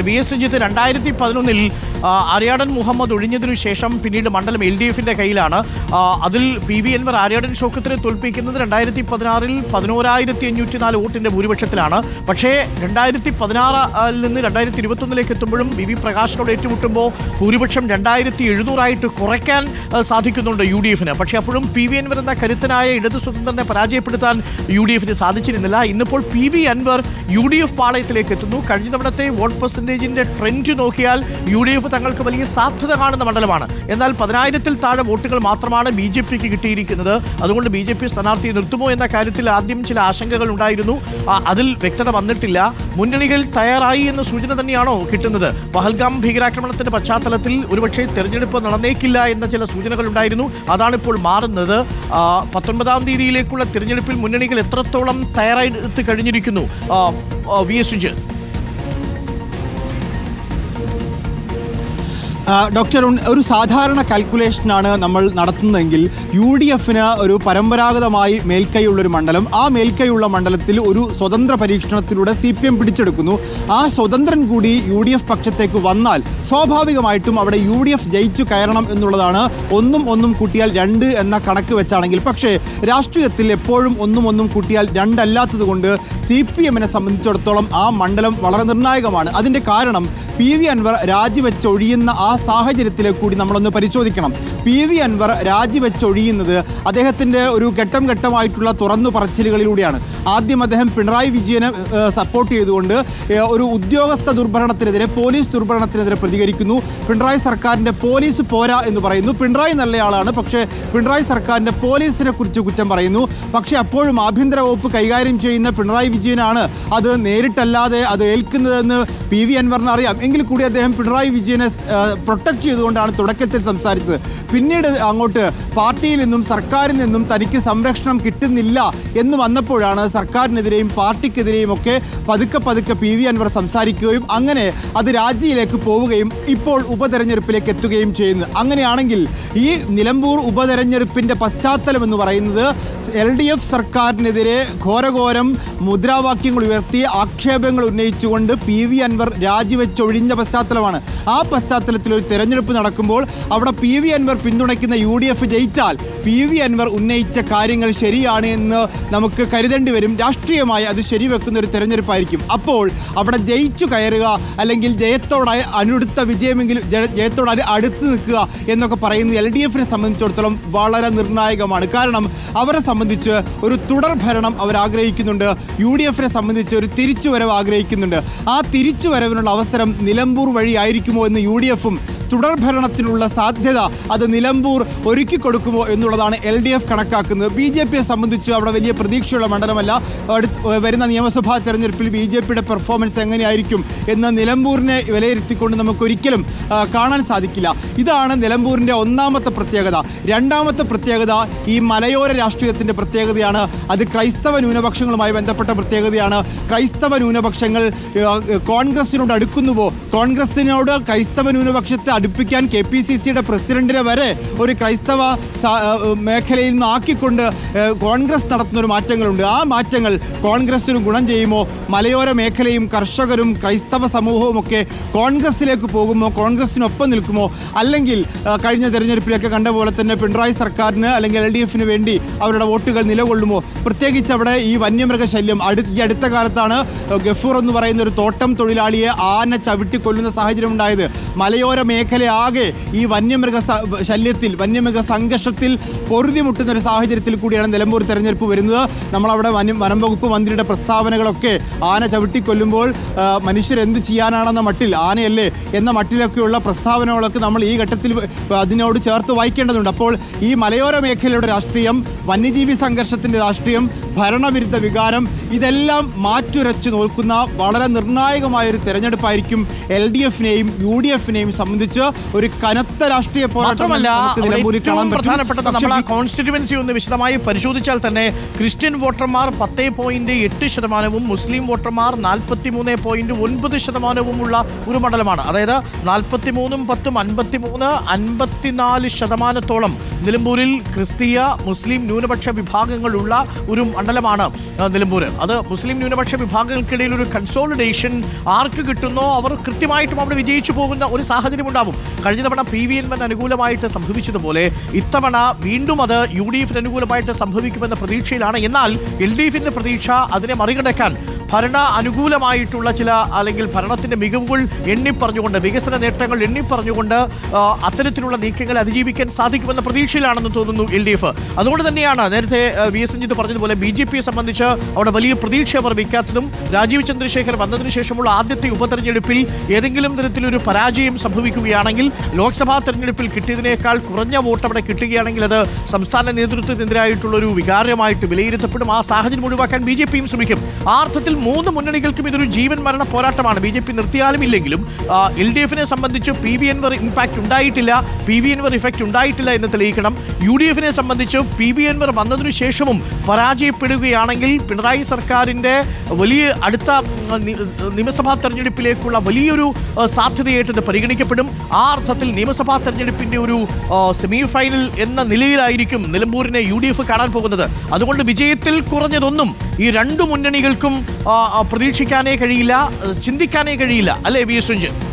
V S Sujith 2011 Aryadan Muhammad ഒഴിഞ്ഞതിനു ശേഷം പിന്നീട് മണ്ഡലം LDF-ന്റെ കയ്യിലാണ്. അതിൽ PV അൻവർ ആര്യാടൻ ഷൗക്കത്തിനെ തോൽപ്പിക്കുന്നത് 2016 11,504 വോട്ടിന്റെ ഭൂരിപക്ഷത്തിലാണ്. പക്ഷേ 2016 നിന്ന് 2021 എത്തുമ്പോഴും BV പ്രകാശിനോട് ഏറ്റുമുട്ടുമ്പോൾ ഭൂരിപക്ഷം 2,700 കുറയ്ക്കാൻ സാധിക്കുന്നുണ്ട് UDF-ന്. പക്ഷേ അപ്പോഴും PV അൻവർ എന്ന കരുത്തനായ ഇടതു സ്വതന്ത്രനെ പരാജയപ്പെടുത്താൻ UDF-ന് സാധിച്ചിരുന്നില്ല. ഇന്നിപ്പോൾ PV അൻവർ UDF പാളയത്തിലേക്ക് എത്തുന്നു. കഴിഞ്ഞ തവണത്തെ വോട്ട് പെർസെൻറ്റേജിന്റെ ട്രെൻഡ് നോക്കിയാൽ UDF തങ്ങൾക്ക് വലിയ സാധ്യത കാണുന്ന മണ്ഡലമാണ്. എന്നാൽ 10,000-ൽ താഴെ വോട്ടുകൾ മാത്രമാണ് BJP-ക്ക് കിട്ടിയിരിക്കുന്നത്. അതുകൊണ്ട് BJP സ്ഥാനാർത്ഥിയെ നിർത്തുമോ എന്ന കാര്യത്തിൽ ആദ്യം ചില ആശങ്കകൾ ഉണ്ടായിരുന്നു. അതിൽ വ്യക്തത വന്നിട്ടില്ല. മുന്നണികൾ തയ്യാറായി എന്ന സൂചന തന്നെയാണോ കിട്ടുന്നത്? പഹൽഗാം ഭീകരാക്രമണത്തിന്റെ പശ്ചാത്തലത്തിൽ ഒരുപക്ഷെ തെരഞ്ഞെടുപ്പ് നടന്നേക്കില്ല എന്ന ചില സൂചനകൾ ഉണ്ടായിരുന്നു. അതാണിപ്പോൾ മാറുന്നത്. 19-ാം തീയതിയിലേക്കുള്ള തെരഞ്ഞെടുപ്പിൽ മുന്നണികൾ എത്രത്തോളം തയ്യാറായി കഴിഞ്ഞിരിക്കുന്നു? V S Sujith. ഡോക്ടർ, ഒരു സാധാരണ കാൽക്കുലേഷനാണ് നമ്മൾ നടത്തുന്നതെങ്കിൽ UDF-ന് ഒരു പരമ്പരാഗതമായി മേൽക്കൈയുള്ളൊരു മണ്ഡലം, ആ മേൽക്കൈയുള്ള മണ്ഡലത്തിൽ ഒരു സ്വതന്ത്ര പരീക്ഷണത്തിലൂടെ CPM പിടിച്ചെടുക്കുന്നു. ആ സ്വതന്ത്രൻ കൂടി UDF പക്ഷത്തേക്ക് വന്നാൽ സ്വാഭാവികമായിട്ടും അവിടെ UDF ജയിച്ചു കയറണം എന്നുള്ളതാണ്. ഒന്നും കൂട്ടിയാൽ 2 എന്ന കണക്ക് വെച്ചാണെങ്കിൽ. പക്ഷേ രാഷ്ട്രീയത്തിൽ എപ്പോഴും ഒന്നും കൂട്ടിയാൽ 2 അല്ലാത്തത് കൊണ്ട് CPM-നെ സംബന്ധിച്ചിടത്തോളം ആ മണ്ഡലം വളരെ നിർണായകമാണ്. അതിൻ്റെ കാരണം PV അൻവർ രാജിവെച്ചൊഴിയുന്ന ആ സാഹചര്യത്തിലേക്ക് കൂടി നമ്മളൊന്ന് പരിശോധിക്കണം. PV അൻവർ രാജിവെച്ചൊഴിയുന്നത് അദ്ദേഹത്തിൻ്റെ ഒരു ഘട്ടമായിട്ടുള്ള തുറന്നു പറച്ചിലുകളിലൂടെയാണ്. ആദ്യം അദ്ദേഹം പിണറായി വിജയനെ സപ്പോർട്ട് ചെയ്തുകൊണ്ട് ഒരു ഉദ്യോഗസ്ഥ ദുർഭരണത്തിനെതിരെ, പോലീസ് ദുർഭരണത്തിനെതിരെ പ്രതികരിക്കുന്നു. പിണറായി സർക്കാരിൻ്റെ പോലീസ് പോരാ എന്ന് പറയുന്നു. പിണറായി നല്ലയാളാണ്, പക്ഷേ പിണറായി സർക്കാരിൻ്റെ പോലീസിനെ കുറിച്ച് കുറ്റം പറയുന്നു. പക്ഷേ അപ്പോഴും ആഭ്യന്തര വകുപ്പ് കൈകാര്യം ചെയ്യുന്ന പിണറായി വിജയനാണ് അത് നേരിട്ടല്ലാതെ അത് ഏൽക്കുന്നതെന്ന് PV അൻവറിന് അറിയാം. എങ്കിൽ കൂടി അദ്ദേഹം പിണറായി വിജയനെ പ്രൊട്ടക്ട് ചെയ്തുകൊണ്ടാണ് തുടക്കത്തിൽ സംസാരിച്ചത്. പിന്നീട് അങ്ങോട്ട് പാർട്ടിയിൽ നിന്നും സർക്കാരിൽ നിന്നും തനിക്ക് സംരക്ഷണം കിട്ടുന്നില്ല എന്ന് വന്നപ്പോഴാണ് സർക്കാരിനെതിരെയും പാർട്ടിക്കെതിരെയും ഒക്കെ പതുക്കെ PV അൻവർ സംസാരിക്കുകയും അങ്ങനെ അത് രാജിയിലേക്ക് പോവുകയും ഇപ്പോൾ ഉപതെരഞ്ഞെടുപ്പിലേക്ക് എത്തുകയും ചെയ്യുന്നു. അങ്ങനെയാണെങ്കിൽ ഈ നിലമ്പൂർ ഉപതെരഞ്ഞെടുപ്പിൻ്റെ പശ്ചാത്തലം എന്ന് പറയുന്നത് LDF സർക്കാരിനെതിരെ ഘോരഘോരം മുദ്രാവാക്യങ്ങൾ ഉയർത്തി ആക്ഷേപങ്ങൾ ഉന്നയിച്ചുകൊണ്ട് PV അൻവർ രാജിവെച്ചൊഴിഞ്ഞ പശ്ചാത്തലമാണ്. ആ പശ്ചാത്തലത്തിൽ ഒരു തെരഞ്ഞെടുപ്പ് നടക്കുമ്പോൾ അവിടെ PV അൻവർ പിന്തുണയ്ക്കുന്ന UDF ജയിച്ചാൽ PV അൻവർ ഉന്നയിച്ച കാര്യങ്ങൾ ശരിയാണ് എന്ന് നമുക്ക് കരുതേണ്ടി വരും. രാഷ്ട്രീയമായി അത് ശരിവെക്കുന്ന ഒരു തെരഞ്ഞെടുപ്പായിരിക്കും. അപ്പോൾ അവിടെ ജയിച്ചു കയറുക, അല്ലെങ്കിൽ ജയത്തോടെ അനുടുത്ത വിജയമെങ്കിലും ജയത്തോട് അടുത്ത് നിൽക്കുക എന്നൊക്കെ പറയുന്നത് LDF-നെ സംബന്ധിച്ചിടത്തോളം വളരെ നിർണായകമാണ്. കാരണം അവരെ സംബന്ധിച്ച് ഒരു തുടർ ഭരണം അവർ ആഗ്രഹിക്കുന്നുണ്ട്. UDF-നെ സംബന്ധിച്ച് ഒരു തിരിച്ചുവരവ് ആഗ്രഹിക്കുന്നുണ്ട്. ആ തിരിച്ചുവരവിനുള്ള അവസരം നിലമ്പൂർ വഴിയായിരിക്കുമോ എന്ന് UDF-ഉം തുടർ ഭരണത്തിനുള്ള സാധ്യത അത് നിലമ്പൂർ ഒരുക്കി കൊടുക്കുമോ എന്നുള്ളതാണ് LDF കണക്കാക്കുന്നത്. BJP-യെ സംബന്ധിച്ച് അവിടെ വലിയ പ്രതീക്ഷയുള്ള മണ്ഡലമല്ല. വരുന്ന നിയമസഭാ തെരഞ്ഞെടുപ്പിൽ BJP-യുടെ പെർഫോമൻസ് എങ്ങനെയായിരിക്കും എന്ന് നിലമ്പൂരിനെ വിലയിരുത്തിക്കൊണ്ട് നമുക്കൊരിക്കലും കാണാൻ സാധിക്കില്ല. ഇതാണ് നിലമ്പൂരിൻ്റെ ഒന്നാമത്തെ പ്രത്യേകത. രണ്ടാമത്തെ പ്രത്യേകത ഈ മലയോര രാഷ്ട്രീയത്തിൻ്റെ പ്രത്യേകതയാണ്. അത് ക്രൈസ്തവ ന്യൂനപക്ഷങ്ങളുമായി ബന്ധപ്പെട്ട പ്രത്യേകതയാണ്. ക്രൈസ്തവ ന്യൂനപക്ഷങ്ങൾ കോൺഗ്രസിനോട് അടുക്കുന്നുവോ, കോൺഗ്രസിനോട് ക്രൈസ്തവ ന്യൂനപക്ഷത്തെ അടുപ്പിക്കാൻ KPCC-യുടെ പ്രസിഡന്റിനെ വരെ ഒരു ക്രൈസ്തവ മേഖലയിൽ നിന്ന് ആക്കിക്കൊണ്ട് കോൺഗ്രസ് നടത്തുന്ന ഒരു മാറ്റങ്ങളുണ്ട്. ആ മാറ്റങ്ങൾ കോൺഗ്രസിന് ഗുണം ചെയ്യുമോ? മലയോര മേഖലയും കർഷകരും ക്രൈസ്തവ സമൂഹവും ഒക്കെ കോൺഗ്രസിലേക്ക് പോകുമോ? കോൺഗ്രസിനൊപ്പം നിൽക്കുമോ? അല്ലെങ്കിൽ കഴിഞ്ഞ തെരഞ്ഞെടുപ്പിലൊക്കെ കണ്ട പോലെ തന്നെ പിണറായി സർക്കാരിന് അല്ലെങ്കിൽ LDF-ന് വേണ്ടി അവരുടെ വോട്ടുകൾ നിലകൊള്ളുമോ? പ്രത്യേകിച്ച് അവിടെ ഈ വന്യമൃഗശല്യം ഈ അടുത്ത കാലത്താണ് ഗഫൂർ എന്ന് പറയുന്ന ഒരു തോട്ടം തൊഴിലാളിയെ ആന ചവിട്ടിക്കൊല്ലുന്ന സാഹചര്യം ഉണ്ടായത്. മലയോര മേഖലയാകെ ഈ വന്യമൃഗ സംഘർഷത്തിൽ പൊറുതിമുട്ടുന്ന ഒരു സാഹചര്യത്തിൽ കൂടിയാണ് നിലമ്പൂർ തെരഞ്ഞെടുപ്പ് വരുന്നത്. നമ്മളവിടെ വനം വകുപ്പ് മന്ത്രിയുടെ പ്രസ്താവനകളൊക്കെ ആന ചവിട്ടിക്കൊല്ലുമ്പോൾ മനുഷ്യരെന്ത് ചെയ്യാനാണെന്ന മട്ടിൽ, ആനയല്ലേ എന്ന മട്ടിലൊക്കെയുള്ള പ്രസ്താവനകളൊക്കെ നമ്മൾ ഈ ഘട്ടത്തിൽ അതിനോട് ചേർത്ത് വായിക്കേണ്ടതുണ്ട്. അപ്പോൾ ഈ മലയോര മേഖലയുടെ രാഷ്ട്രീയം, വന്യജീവി സംഘർഷത്തിൻ്റെ രാഷ്ട്രീയം, ഭരണവിരുദ്ധ വികാരം, ഇതെല്ലാം മാറ്റുരച്ച് നോക്കുന്ന വളരെ നിർണായകമായൊരു തെരഞ്ഞെടുപ്പായിരിക്കും LDF-നെയും UDF-നെയും സംബന്ധിച്ച് ഒരു കനത്ത രാഷ്ട്രീയ പോരാട്ടം. കോൺസ്റ്റിറ്റ്യുവൻസി ഒന്ന് വിശദമായി പരിശോധിച്ചാൽ തന്നെ ക്രിസ്ത്യൻ വോട്ടർമാർ 10.8%, മുസ്ലിം വോട്ടർമാർ 43.9% ഉള്ള ഒരു മണ്ഡലമാണ്. അതായത് 43-ഉം 10-ഉം 53-54% നിലമ്പൂരിൽ ക്രിസ്തീയ മുസ്ലിം ന്യൂനപക്ഷ വിഭാഗങ്ങളുള്ള ഒരു മണ്ഡലം മണ്ഡലമാണ് നിലമ്പൂർ. അത് മുസ്ലിം ന്യൂനപക്ഷ വിഭാഗങ്ങൾക്കിടയിൽ ഒരു കൺസോളിഡേഷൻ ആർക്ക് കിട്ടുന്നോ അവർ കൃത്യമായിട്ടും അവിടെ വിജയിച്ചു പോകുന്ന ഒരു സാഹചര്യം ഉണ്ടാവും. കഴിഞ്ഞ തവണ PVN അനുകൂലമായിട്ട് സംഭവിച്ചതുപോലെ ഇത്തവണ വീണ്ടും അത് UDF അനുകൂലമായിട്ട് സംഭവിക്കുമെന്ന പ്രതീക്ഷയിലാണ്. എന്നാൽ LDFിന്റെ പ്രതീക്ഷ അതിനെ മറികടക്കാൻ ഭരണ അനുകൂലമായിട്ടുള്ള ചില അല്ലെങ്കിൽ ഭരണത്തിന്റെ മികവുകൾ എണ്ണിപ്പറഞ്ഞുകൊണ്ട്, വികസന നേട്ടങ്ങൾ എണ്ണിപ്പറഞ്ഞുകൊണ്ട് അത്തരത്തിലുള്ള നീക്കങ്ങളെ അതിജീവിക്കാൻ സാധിക്കുമെന്ന പ്രതീക്ഷയിലാണെന്ന് തോന്നുന്നു LDF. അതുകൊണ്ട് തന്നെയാണ് നേരത്തെ VS രഞ്ജിത്ത് പറഞ്ഞതുപോലെ BJPയെ സംബന്ധിച്ച് അവിടെ വലിയ പ്രതീക്ഷ അവർ വയ്ക്കാത്തതും. രാജീവ് ചന്ദ്രശേഖർ വന്നതിന് ശേഷമുള്ള ആദ്യത്തെ ഉപതെരഞ്ഞെടുപ്പിൽ ഏതെങ്കിലും തരത്തിലൊരു പരാജയം സംഭവിക്കുകയാണെങ്കിൽ, ലോക്സഭാ തെരഞ്ഞെടുപ്പിൽ കിട്ടിയതിനേക്കാൾ കുറഞ്ഞ വോട്ട് അവിടെ കിട്ടുകയാണെങ്കിൽ അത് സംസ്ഥാന നേതൃത്വത്തിനെതിരായിട്ടുള്ള ഒരു വികാരമായിട്ട് വിലയിരുത്തപ്പെടും. ആ സാഹചര്യം ഒഴിവാക്കാൻ BJPയും ശ്രമിക്കും. ആ അർത്ഥത്തിൽ മൂന്ന് മുന്നണികൾക്കും ഇതൊരു ജീവൻ മരണ പോരാട്ടമാണ്. BJP നിർത്തിയാലും ഇല്ലെങ്കിലും LDFിനെ സംബന്ധിച്ച് PVN ഇമ്പാക്ട് ഉണ്ടായിട്ടില്ല, PVN ഇഫക്റ്റ് ഉണ്ടായിട്ടില്ല എന്ന് തെളിയിക്കണം. UDFിനെ സംബന്ധിച്ച് PVN വന്നതിനു ശേഷവും പരാജയപ്പെടുകയാണെങ്കിൽ പിണറായി സർക്കാരിന്റെ വലിയ അടുത്ത നിയമസഭാ തെരഞ്ഞെടുപ്പിലേക്കുള്ള വലിയൊരു സാധ്യതയായിട്ട് ഇത് പരിഗണിക്കപ്പെടും. ആ അർത്ഥത്തിൽ നിയമസഭാ തെരഞ്ഞെടുപ്പിന്റെ ഒരു സെമി ഫൈനൽ എന്ന നിലയിലായിരിക്കും നിലമ്പൂരിനെ UDF കാണാൻ പോകുന്നത്. അതുകൊണ്ട് വിജയത്തിൽ കുറഞ്ഞതൊന്നും ഈ രണ്ടു മുന്നണികൾക്കും പ്രതീക്ഷിക്കാനേ കഴിയില്ല, ചിന്തിക്കാനേ കഴിയില്ല, അല്ലേ VS രഞ്ജിത്ത്?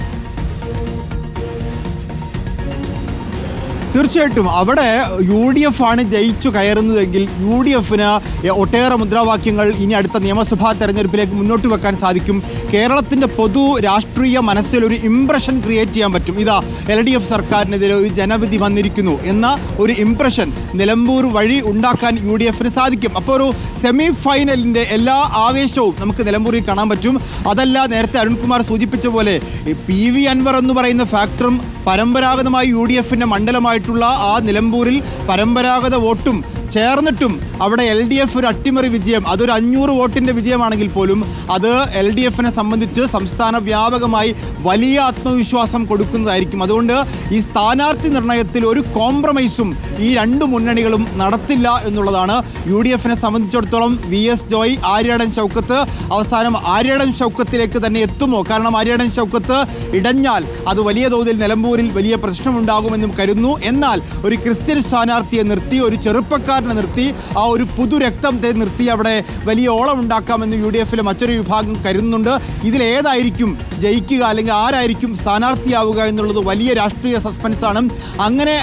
തീർച്ചയായിട്ടും അവിടെ UDF ആണ് ജയിച്ചു കയറുന്നതെങ്കിൽ UDFന് ഒട്ടേറെ മുദ്രാവാക്യങ്ങൾ ഇനി അടുത്ത നിയമസഭാ തെരഞ്ഞെടുപ്പിലേക്ക് മുന്നോട്ട് വെക്കാൻ സാധിക്കും. കേരളത്തിൻ്റെ പൊതു രാഷ്ട്രീയ മനസ്സിൽ ഒരു ഇംപ്രഷൻ ക്രിയേറ്റ് ചെയ്യാൻ പറ്റും. ഇതാ LDF സർക്കാരിനെതിരെ ഒരു ജനവിധി വന്നിരിക്കുന്നു എന്ന ഒരു ഇംപ്രഷൻ നിലമ്പൂർ വഴി ഉണ്ടാക്കാൻ UDFന് സാധിക്കും. അപ്പോൾ ഒരു സെമി ഫൈനലിൻ്റെ എല്ലാ ആവേശവും നമുക്ക് നിലമ്പൂരിൽ കാണാൻ പറ്റും. അതല്ല, നേരത്തെ അരുൺകുമാർ സൂചിപ്പിച്ച പോലെ PV അൻവർ എന്ന് പറയുന്ന ഫാക്ടറും പരമ്പരാഗതമായി UDFിൻ്റെ മണ്ഡലമായിട്ടുള്ള ആ നിലമ്പൂരിൽ പരമ്പരാഗത വോട്ടും ചേർന്നിട്ടും അവിടെ LDF ഒരു അട്ടിമറി വിജയം, അതൊരു 500 വോട്ടിൻ്റെ വിജയമാണെങ്കിൽ പോലും അത് LDFിനെ സംബന്ധിച്ച് സംസ്ഥാന വ്യാപകമായി വലിയ ആത്മവിശ്വാസം കൊടുക്കുന്നതായിരിക്കും. അതുകൊണ്ട് ഈ സ്ഥാനാർത്ഥി നിർണയത്തിൽ ഒരു കോംപ്രമൈസും ഈ രണ്ട് മുന്നണികളും നടത്തില്ല എന്നുള്ളതാണ്. UDFിനെ സംബന്ധിച്ചിടത്തോളം VS ജോയ്, ആര്യാടൻ ഷൗക്കത്ത്, അവസാനം ആര്യാടൻ ഷൗക്കത്തിലേക്ക് തന്നെ എത്തുമോ? കാരണം ആര്യാടൻ ഷൗക്കത്ത് ഇടഞ്ഞാൽ അത് വലിയ തോതിൽ നിലമ്പൂരിൽ വലിയ പ്രശ്നമുണ്ടാകുമെന്നും കരുതുന്നു. എന്നാൽ ഒരു ക്രിസ്ത്യൻ സ്ഥാനാർത്ഥിയെ നിർത്തി, ഒരു ചെറുപ്പക്കാരനെ നിർത്തി, ആ ഒരു പുതുരക്തത്തെ നിർത്തി അവിടെ വലിയ ഓളം ഉണ്ടാക്കാമെന്ന് UDFിലെ മറ്റൊരു വിഭാഗം കരുതുന്നുണ്ട്. ഇതിലേതായിരിക്കും ജയിക്കുക അല്ലെങ്കിൽ ആരായിരിക്കും സ്ഥാനാർത്ഥിയാവുക എന്നുള്ളത് വലിയ രാഷ്ട്രീയ സസ്പെൻസാണ്. അങ്ങനെ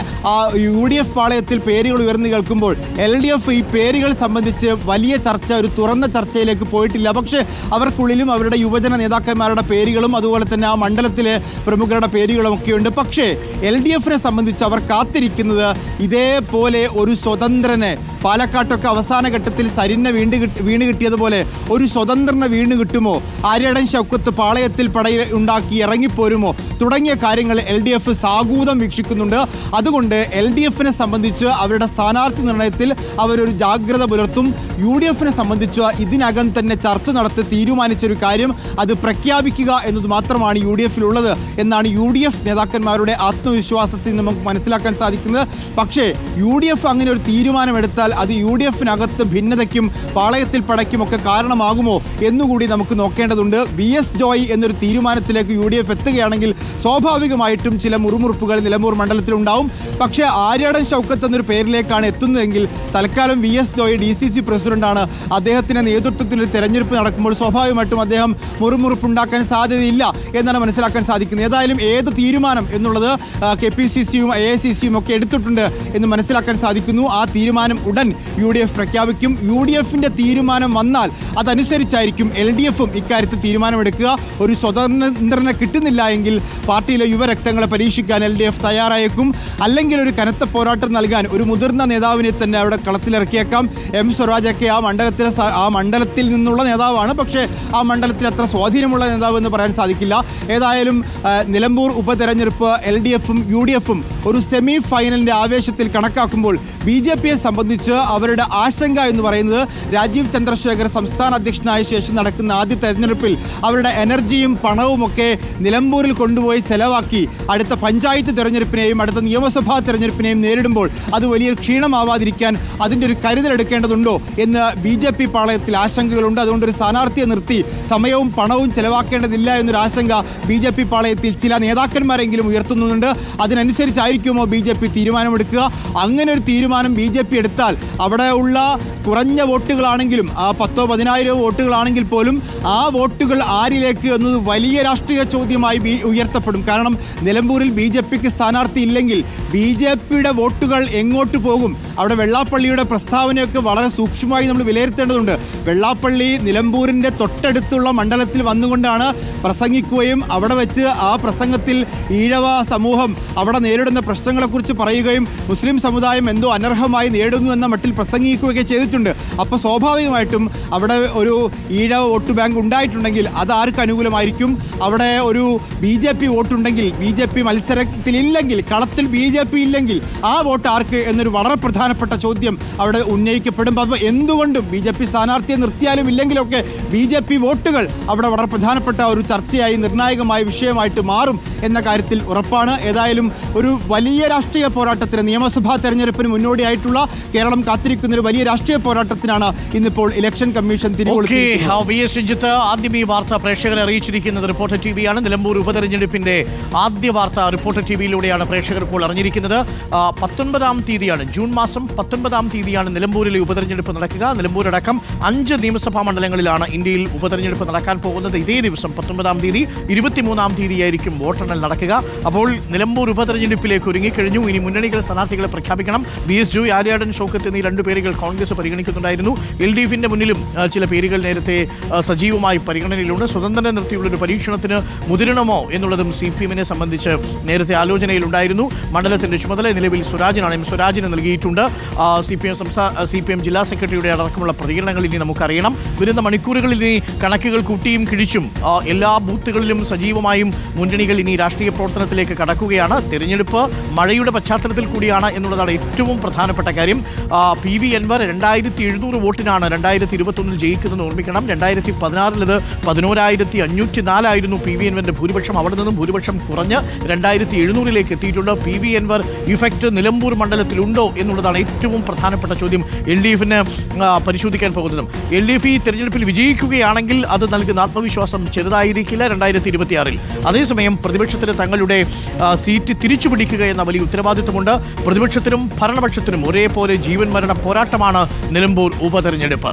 UDF പാളയത്തിൽ പേരുകൾ ഉയർന്നു കേൾക്കുമ്പോൾ LDF ഈ പേരുകൾ സംബന്ധിച്ച് വലിയ ചർച്ച, ഒരു തുറന്ന ചർച്ചയിലേക്ക് പോയിട്ടില്ല. പക്ഷേ അവർക്കുള്ളിലും അവരുടെ യുവജന നേതാക്കന്മാരുടെ പേരുകളും അതുപോലെ തന്നെ ആ മണ്ഡലത്തിലെ പ്രമുഖരുടെ പേരുകളും ഒക്കെയുണ്ട്. പക്ഷേ LDFിനെ സംബന്ധിച്ച് അവർ കാത്തിരിക്കുന്നത് ഇതേപോലെ ഒരു സ്വതന്ത്രനെ, പാലക്കാട്ടൊക്കെ അവസാന ഘട്ടത്തിൽ സരിന്നെ വീണ് കിട്ടിയതുപോലെ ഒരു സ്വതന്ത്രനെ വീണ് കിട്ടുമോ, ആര്യാടൻ ഷൗക്കത്ത് പാളയത്തിൽ ഉണ്ടാക്കി ഇറങ്ങിപ്പോരുമോ തുടങ്ങിയ കാര്യങ്ങൾ LDF സാഗൂതം വീക്ഷിക്കുന്നുണ്ട്. അതുകൊണ്ട് LDFിനെ സംബന്ധിച്ച് അവരുടെ സ്ഥാനാർത്ഥി നിർണയത്തിൽ അവരൊരു ജാഗ്രത പുലർത്തും. UDFിനെ സംബന്ധിച്ച് ഇതിനകം തന്നെ ചർച്ച നടത്തി തീരുമാനിച്ചൊരു കാര്യം, അത് പ്രഖ്യാപിക്കുക എന്നത് മാത്രമാണ് UDFിലുള്ളത് എന്നാണ് UDF നേതാക്കന്മാരുടെ ആത്മവിശ്വാസത്തിൽ നമുക്ക് മനസ്സിലാക്കാൻ സാധിക്കുന്നത്. പക്ഷേ UDF അങ്ങനെ ഒരു തീരുമാനമെടുത്താൽ അത് UDFിനകത്ത് ഭിന്നതയ്ക്കും പാളയത്തിൽ പടയ്ക്കുമൊക്കെ കാരണമാകുമോ എന്നുകൂടി നമുക്ക് നോക്കേണ്ടതുണ്ട്. VS ജോയ് എന്നൊരു തീരുമാനത്തിലേക്ക് UDF എത്തുകയാണെങ്കിൽ സ്വാഭാവികമായിട്ടും ചില മുറുമുറുപ്പുകൾ നിലമ്പൂർ മണ്ഡലത്തിലുണ്ടാവും. പക്ഷേ ആര്യാടൻ ഷൗക്കത്ത് എന്നൊരു പേരിലേക്കാണ് എത്തുന്നതെങ്കിൽ തൽക്കാലം VS ജോയ് DCC പ്രസിഡന്റാണ്. അദ്ദേഹത്തിൻ്റെ നേതൃത്വത്തിൽ ഒരു തെരഞ്ഞെടുപ്പ് നടക്കുമ്പോൾ സ്വാഭാവികമായിട്ടും അദ്ദേഹം മുറുമുറുപ്പുണ്ടാക്കാൻ സാധ്യതയില്ല എന്നാണ് മനസ്സിലാക്കാൻ സാധിക്കുന്നത്. ഏതായാലും ഏത് തീരുമാനം എന്നുള്ളത് KPCCയും AICCയും ഒക്കെ എടുത്തിട്ടുണ്ട് എന്ന് മനസ്സിലാക്കാൻ സാധിക്കുന്നു. ആ തീരുമാനം ഉടൻ UDF പ്രഖ്യാപിക്കും. UDFിൻ്റെ തീരുമാനം വന്നാൽ അതനുസരിച്ചായിരിക്കും LDFും ഇക്കാര്യത്തിൽ തീരുമാനമെടുക്കുക. ഒരു സ്വതന്ത്രനെ കിട്ടുന്നില്ല എങ്കിൽ പാർട്ടിയിലെ യുവരക്തങ്ങളെ പരീക്ഷിക്കാൻ LDF തയ്യാറായേക്കും. അല്ലെങ്കിൽ ഒരു കനത്ത പോരാട്ടം നൽകാൻ ഒരു മുതിർന്ന നേതാവിനെ തന്നെ അവിടെ കളത്തിലിറക്കിയേക്കാം. M സ്വരാജൊക്കെ ആ മണ്ഡലത്തിൽ നിന്നുള്ള നേതാവാണ്. പക്ഷേ ആ മണ്ഡലത്തിൽ അത്ര സ്വാധീനമുള്ള നേതാവ് എന്ന് പറയാൻ സാധിക്കില്ല. ഏതായാലും നിലമ്പൂർ ഉപതെരഞ്ഞെടുപ്പ് LDFും UDFും ഒരു സെമി ഫൈനലിൻ്റെ ആവേശത്തിൽ കണക്കാക്കുമ്പോൾ BJPയെ സംബന്ധിച്ച് അവരുടെ ആശങ്ക എന്ന് പറയുന്നത് രാജീവ് ചന്ദ്രശേഖർ സംസ്ഥാന അധ്യക്ഷനായ ശേഷം നടക്കുന്ന ആദ്യ തെരഞ്ഞെടുപ്പിൽ അവരുടെ എനർജിയും പണവും ഒക്കെ നിലമ്പൂരിൽ കൊണ്ടുപോയി ചെലവാക്കി അടുത്ത പഞ്ചായത്ത് തെരഞ്ഞെടുപ്പിനെയും അടുത്ത നിയമസഭാ തെരഞ്ഞെടുപ്പിനെയും നേരിടുമ്പോൾ അത് വലിയൊരു ക്ഷീണമാവാതിരിക്കാൻ അതിൻ്റെ ഒരു കരുതലെടുക്കേണ്ടതുണ്ടോ എന്ന് BJP പാളയത്തിൽ ആശങ്കകളുണ്ട്. അതുകൊണ്ട് ഒരു സ്ഥാനാർത്ഥിയെ നിർത്തി സമയവും പണവും ചെലവാക്കേണ്ടതില്ല എന്നൊരു ആശങ്ക BJP പാളയത്തിൽ ചില നേതാക്കന്മാരെങ്കിലും ഉയർത്തുന്നുണ്ട്. അതിനനുസരിച്ചായിരിക്കുമോ BJP തീരുമാനമെടുക്കുക? അങ്ങനെ ഒരു തീരുമാനം BJP എടുത്താൽ അവിടെ ഉള്ള കുറഞ്ഞ വോട്ടുകളാണെങ്കിലും ആ 10,000-10,000 വോട്ടുകളാണെങ്കിൽ പോലും ആ വോട്ടുകൾ ആരിലേക്ക് എന്നത് വലിയ രാഷ്ട്രീയ ചോദ്യമായി ഉയർത്തപ്പെടും. കാരണം നിലമ്പൂരിൽ BJPക്ക് സ്ഥാനാർത്ഥി ഇല്ലെങ്കിൽ BJPയുടെ വോട്ടുകൾ എങ്ങോട്ട് പോകും? അവിടെ വെള്ളാപ്പള്ളിയുടെ പ്രസ്താവനയൊക്കെ വളരെ സൂക്ഷ്മമായി നമ്മൾ വിലയിരുത്തേണ്ടതുണ്ട്. വെള്ളാപ്പള്ളി നിലമ്പൂരിൻ്റെ തൊട്ടടുത്തുള്ള മണ്ഡലത്തിൽ വന്നുകൊണ്ടാണ് പ്രസംഗിക്കുകയും അവിടെ വെച്ച് ആ പ്രസംഗത്തിൽ ഈഴവ സമൂഹം അവിടെ നേരിടുന്ന പ്രശ്നങ്ങളെക്കുറിച്ച് പറയുകയും മുസ്ലിം സമുദായം എന്തോ അനർഹമായി നേടുന്നു എന്ന മട്ടിൽ പ്രസംഗിക്കുകയൊക്കെ ചെയ്തിട്ടുണ്ട്. അപ്പോൾ സ്വാഭാവികമായിട്ടും അവിടെ ഒരു ഈഴവ വോട്ട് ബാങ്ക് ഉണ്ടായിട്ടുണ്ടെങ്കിൽ അത് ആർക്ക് അനുകൂലമായിരിക്കും? അവിടെ ഒരു BJP വോട്ടുണ്ടെങ്കിൽ, BJP മത്സരത്തിലില്ലെങ്കിൽ, കളത്തിൽ BJP ഇല്ലെങ്കിൽ ആ വോട്ട് ആർക്ക് എന്നൊരു വളരെ പ്രധാനപ്പെട്ട ചോദ്യം അവിടെ ഉന്നയിക്കപ്പെടും. അപ്പോൾ എന്തുകൊണ്ടും BJP സ്ഥാനാർത്ഥിയെ നിർത്തിയാലും ഇല്ലെങ്കിലൊക്കെ BJP വോട്ടുകൾ അവിടെ വളരെ പ്രധാനപ്പെട്ട ഒരു ചർച്ചയായി നിർണായകമായ വിഷയമായിട്ട് മാറും എന്ന കാര്യത്തിൽ ഉറപ്പാണ്. ഏതായാലും ഒരു വലിയ രാഷ്ട്രീയ പോരാട്ടത്തിന്, നിയമസഭാ തെരഞ്ഞെടുപ്പിന് മുന്നോടിയായിട്ടുള്ള കേരളം കാത്തിരിക്കുന്ന ഒരു വലിയ രാഷ്ട്രീയ പോരാട്ടത്തിനാണ് ഇന്നിപ്പോൾ ഇലക്ഷൻ കമ്മീഷൻ തിരികൊളുത്തിയിരിക്കുന്നത്. ആദ്യം ഈ വാർത്ത പ്രേക്ഷകരെ അറിയിച്ചിരിക്കുന്നത് റിപ്പോർട്ടർ TV-യാണ്. നിലമ്പൂർ ഉപതെരഞ്ഞെടുപ്പിന്റെ ആദ്യ വാർത്ത റിപ്പോർട്ടർ TV-യിലൂടെയാണ് പ്രേക്ഷകർ ഇപ്പോൾ അറിഞ്ഞിരിക്കുന്നത്. 19-ാം തീയതിയാണ്, ജൂൺ മാസം 19-ാം തീയതിയാണ് നിലമ്പൂരിലെ ഉപതെരഞ്ഞെടുപ്പ് നടക്കുക. നിലമ്പൂരടക്കം 5 നിയമസഭാ മണ്ഡലങ്ങളിലാണ് ഇന്ത്യയിൽ ഉപതെരഞ്ഞെടുപ്പ് നടക്കാൻ പോകുന്നത്. ഇതേ ദിവസം 19-ാം തീയതി 23-ാം തീയതിയായിരിക്കും വോട്ടെണ്ണൽ നടക്കുക. അപ്പോൾ നിലമ്പൂർ ഉപതെരഞ്ഞെടുപ്പിലേക്ക് ഒരുങ്ങിക്കഴിഞ്ഞു. ഇനി മുന്നണികൾ സ്ഥാനാർത്ഥികളെ പ്രഖ്യാപിക്കണം. BS ജോയ്, ആര്യാടൻ ഷൗക്കത്ത് എന്നീ 2 പേരുകൾ കോൺഗ്രസ് പരിഗണിക്കുന്നുണ്ടായിരുന്നു. LDFിന്റെ മുന്നിലും ചില പേരുകൾ നേരത്തെ സജീവമായി പരിഗണനയിലുണ്ട്. സ്വതന്ത്രനെ നിർത്തിയുള്ളൊരു പരീക്ഷണത്തിന് മുതിരണമോ എന്നുള്ളതും CPM-നെ സംബന്ധിച്ച് നേരത്തെ ആലോചനയിലുണ്ടായിരുന്നു. മണ്ഡലത്തിന്റെ ചുമതല നിലവിൽ സ്വരാജിനാണ്. സ്വരാജിന് നൽകിയിട്ടുണ്ട്. CPM ജില്ലാ സെക്രട്ടറിയുടെ അടക്കമുള്ള പ്രതികരണങ്ങൾ ഇനി നമുക്കറിയണം. വരുന്ന മണിക്കൂറുകളിൽ ഇനി കണക്കുകൾ കൂട്ടിയും കിഴിച്ചും എല്ലാ ബൂത്തുകളിലും സജീവമായും മുന്നണികൾ ഇനി രാഷ്ട്രീയ പ്രവർത്തനത്തിലേക്ക് കടക്കുകയാണ്. തെരഞ്ഞെടുപ്പ് മഴയുടെ പശ്ചാത്തലത്തിൽ കൂടിയാണ് എന്നുള്ളതാണ് ഏറ്റവും പ്രധാനപ്പെട്ട കാര്യം. PV അൻവർ 2700 വോട്ടിനാണ് 2021 ജയിക്കുന്നതെന്ന് ഓർമ്മിക്കണം. 2016 ഇത് 11,504 ആയിരുന്നു PV അൻവറിന്റെ ഭൂരിപക്ഷം. അവിടെ നിന്നും ഭൂരിപക്ഷം കുറഞ്ഞ് 2700-ലേക്ക് എത്തിയിട്ടുണ്ട്. PV അൻവർ ഇഫക്റ്റ് നിലമ്പൂർ മണ്ഡലത്തിലുണ്ടോ എന്നുള്ളതാണ് ഏറ്റവും പ്രധാനപ്പെട്ട ചോദ്യം LDFിന് പരിശോധിക്കാൻ പോകുന്നതും. LDF ഈ തെരഞ്ഞെടുപ്പിൽ വിജയിക്കുകയാണെങ്കിൽ അത് നൽകുന്ന ആത്മവിശ്വാസം ചെറുതായിരിക്കില്ല 2026-ൽ. അതേസമയം പ്രതിപക്ഷത്തിന് തങ്ങളുടെ സീറ്റ് തിരിച്ചുപിടിക്കുക എന്ന വലിയ ഉത്തരവാദിത്വമുണ്ട്. പ്രതിപക്ഷത്തിനും ഭരണപക്ഷത്തിനും ഒരേപോലെ ജീവൻ മരണ പോരാട്ടമാണ് നിലമ്പൂർ ഉപതെരഞ്ഞെടുപ്പ്.